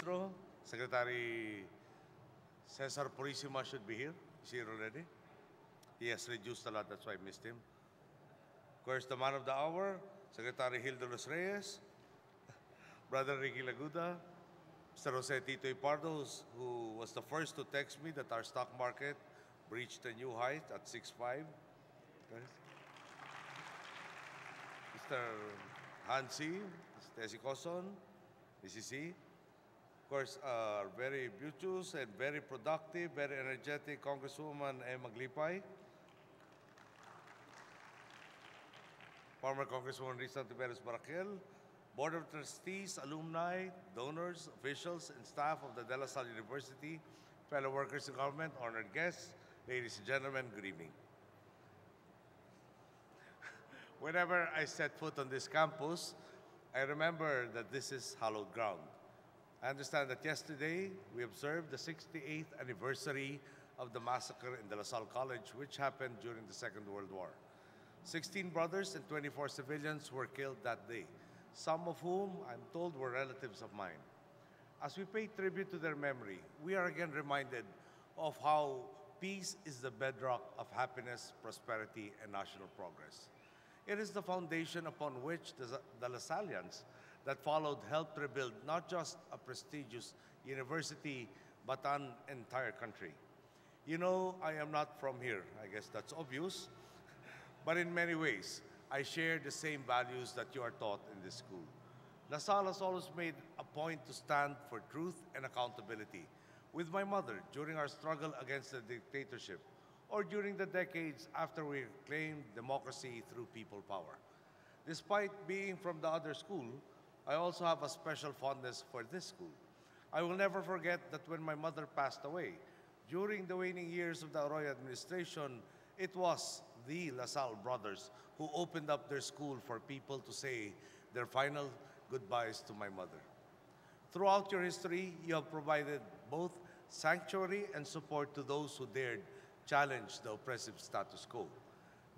Ministro, Secretary Cesar Purisima should be here. Is he here already? He has reduced a lot, that's why I missed him. Of course, the man of the hour, Secretary Hildo Los Reyes, Brother Ricky Laguda, Mr. Jose Tito Ipardo, who was the first to text me that our stock market reached a new height at 6.5. Mr. Hansi, Stacey Coson, BCC. Of course, very beauteous and very productive, very energetic Congresswoman Emma Glipay. Former Congresswoman Risa Tiberos Baraquel, Board of Trustees, alumni, donors, officials, and staff of the Salle University, fellow workers in government, honored guests, ladies and gentlemen, good evening. Whenever I set foot on this campus, I remember that this is hallowed ground. I understand that yesterday we observed the 68th anniversary of the massacre in the LaSalle College, which happened during the Second World War. 16 brothers and 24 civilians were killed that day, some of whom I'm told were relatives of mine. As we pay tribute to their memory, we are again reminded of how peace is the bedrock of happiness, prosperity, and national progress. It is the foundation upon which the Lasallians that followed helped rebuild not just a prestigious university, but an entire country. You know, I am not from here. I guess that's obvious. But in many ways, I share the same values that you are taught in this school. LaSalle has always made a point to stand for truth and accountability. With my mother, during our struggle against the dictatorship, or during the decades after we claimed democracy through people power. Despite being from the other school, I also have a special fondness for this school. I will never forget that when my mother passed away, during the waning years of the Arroyo administration, it was the LaSalle brothers who opened up their school for people to say their final goodbyes to my mother. Throughout your history, you have provided both sanctuary and support to those who dared challenge the oppressive status quo.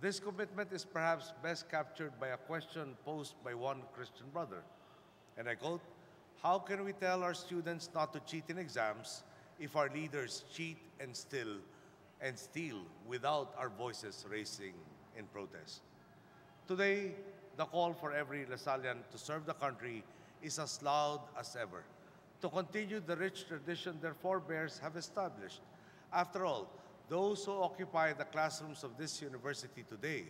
This commitment is perhaps best captured by a question posed by one Christian brother. And I quote, "How can we tell our students not to cheat in exams if our leaders cheat and steal without our voices raising in protest?" Today, the call for every Lasallian to serve the country is as loud as ever, to continue the rich tradition their forebears have established. After all, those who occupy the classrooms of this university today,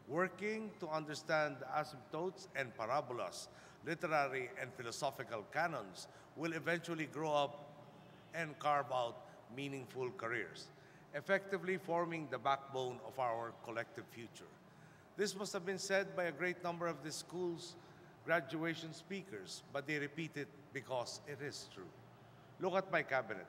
working to understand the asymptotes and parabolas, literary and philosophical canons, will eventually grow up and carve out meaningful careers, effectively forming the backbone of our collective future. This must have been said by a great number of this school's graduation speakers, but they repeat it because it is true. Look at my cabinet.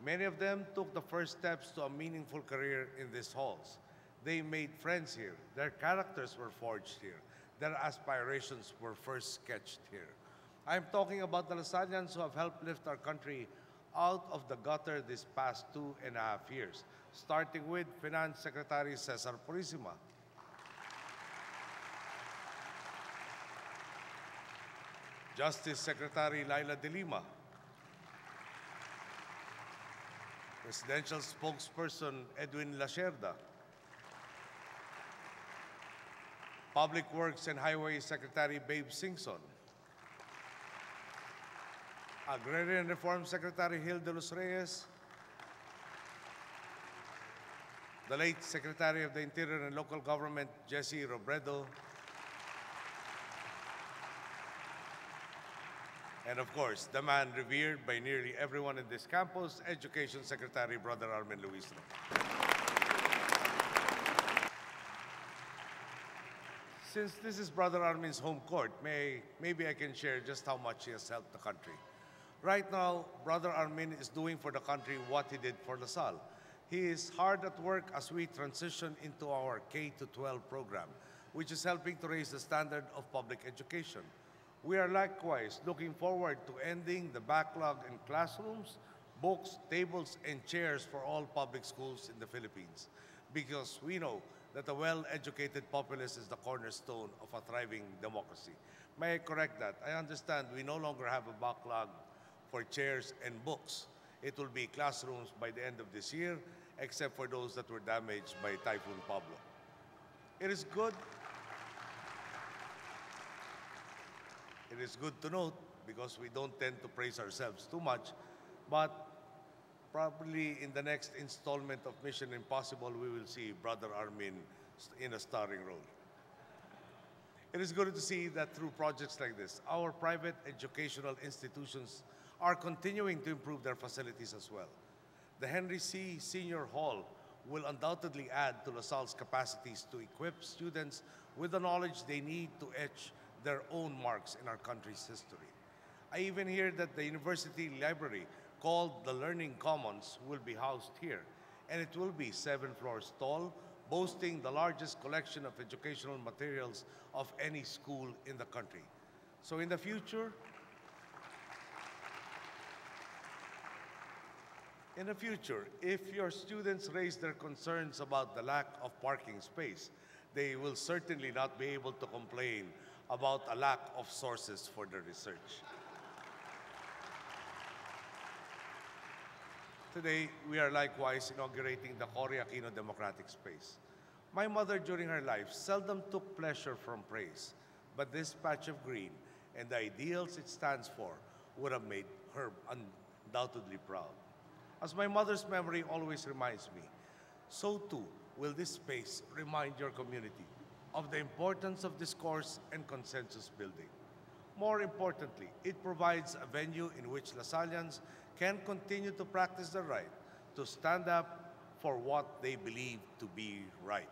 Many of them took the first steps to a meaningful career in these halls. They made friends here. Their characters were forged here. Their aspirations were first sketched here. I'm talking about the Lasallians who have helped lift our country out of the gutter this past 2.5 years, starting with Finance Secretary Cesar Purisima, Justice Secretary Laila De Lima, Presidential Spokesperson Edwin Lacerda, Public Works and Highways Secretary Babe Singson, Agrarian Reform Secretary Hildo Los Reyes, the late Secretary of the Interior and Local Government Jesse Robredo, and of course, the man revered by nearly everyone in this campus, Education Secretary Brother Armin Luisno. Since this is Brother Armin's home court, maybe I can share just how much he has helped the country. Right now, Brother Armin is doing for the country what he did for LaSalle. He is hard at work as we transition into our K-12 program, which is helping to raise the standard of public education. We are likewise looking forward to ending the backlog in classrooms, books, tables, and chairs for all public schools in the Philippines, because we know that a well-educated populace is the cornerstone of a thriving democracy. May I correct that? I understand we no longer have a backlog for chairs and books. It will be classrooms by the end of this year, except for those that were damaged by Typhoon Pablo. It is good to note, because we don't tend to praise ourselves too much, but probably in the next installment of Mission Impossible, we will see Brother Armin in a starring role. It is good to see that through projects like this, our private educational institutions are continuing to improve their facilities as well. The Henry C. Senior Hall will undoubtedly add to LaSalle's capacities to equip students with the knowledge they need to etch their own marks in our country's history. I even hear that the university library, called the Learning Commons, will be housed here, and it will be 7 floors tall, boasting the largest collection of educational materials of any school in the country. So in the future, if your students raise their concerns about the lack of parking space, they will certainly not be able to complain about a lack of sources for their research. Today, we are likewise inaugurating the Cory Aquino Democratic Space. My mother, during her life, seldom took pleasure from praise, but this patch of green and the ideals it stands for would have made her undoubtedly proud. As my mother's memory always reminds me, so too will this space remind your community of the importance of discourse and consensus building. More importantly, it provides a venue in which Lasallians can continue to practice the right to stand up for what they believe to be right.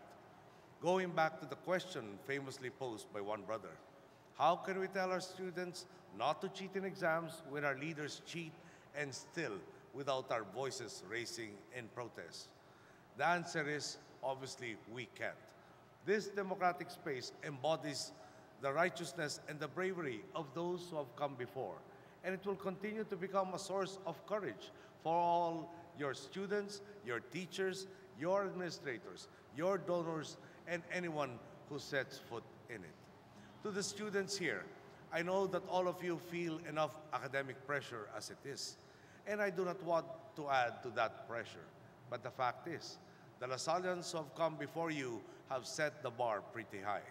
Going back to the question famously posed by one brother, how can we tell our students not to cheat in exams when our leaders cheat and still without our voices raising in protest? The answer is, obviously, we can't. This democratic space embodies the righteousness and the bravery of those who have come before, and it will continue to become a source of courage for all your students, your teachers, your administrators, your donors, and anyone who sets foot in it. To the students here, I know that all of you feel enough academic pressure as it is, and I do not want to add to that pressure. But the fact is, the Lasallians who have come before you have set the bar pretty high.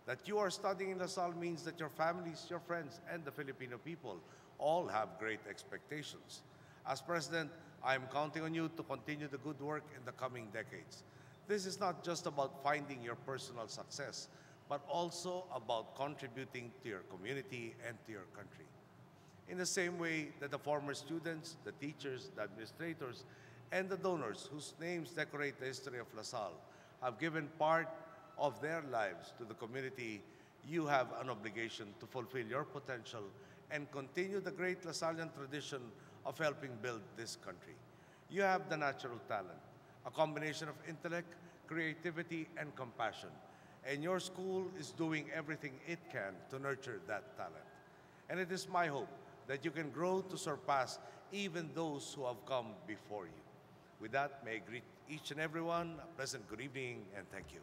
That you are studying in LaSalle means that your families, your friends, and the Filipino people all have great expectations. As president, I am counting on you to continue the good work in the coming decades. This is not just about finding your personal success, but also about contributing to your community and to your country. In the same way that the former students, the teachers, the administrators, and the donors whose names decorate the history of LaSalle have given part of their lives to the community, you have an obligation to fulfill your potential and continue the great Lasallian tradition of helping build this country. You have the natural talent, a combination of intellect, creativity, and compassion, and your school is doing everything it can to nurture that talent. And it is my hope that you can grow to surpass even those who have come before you. With that, may I greet each and everyone a pleasant good evening, and thank you.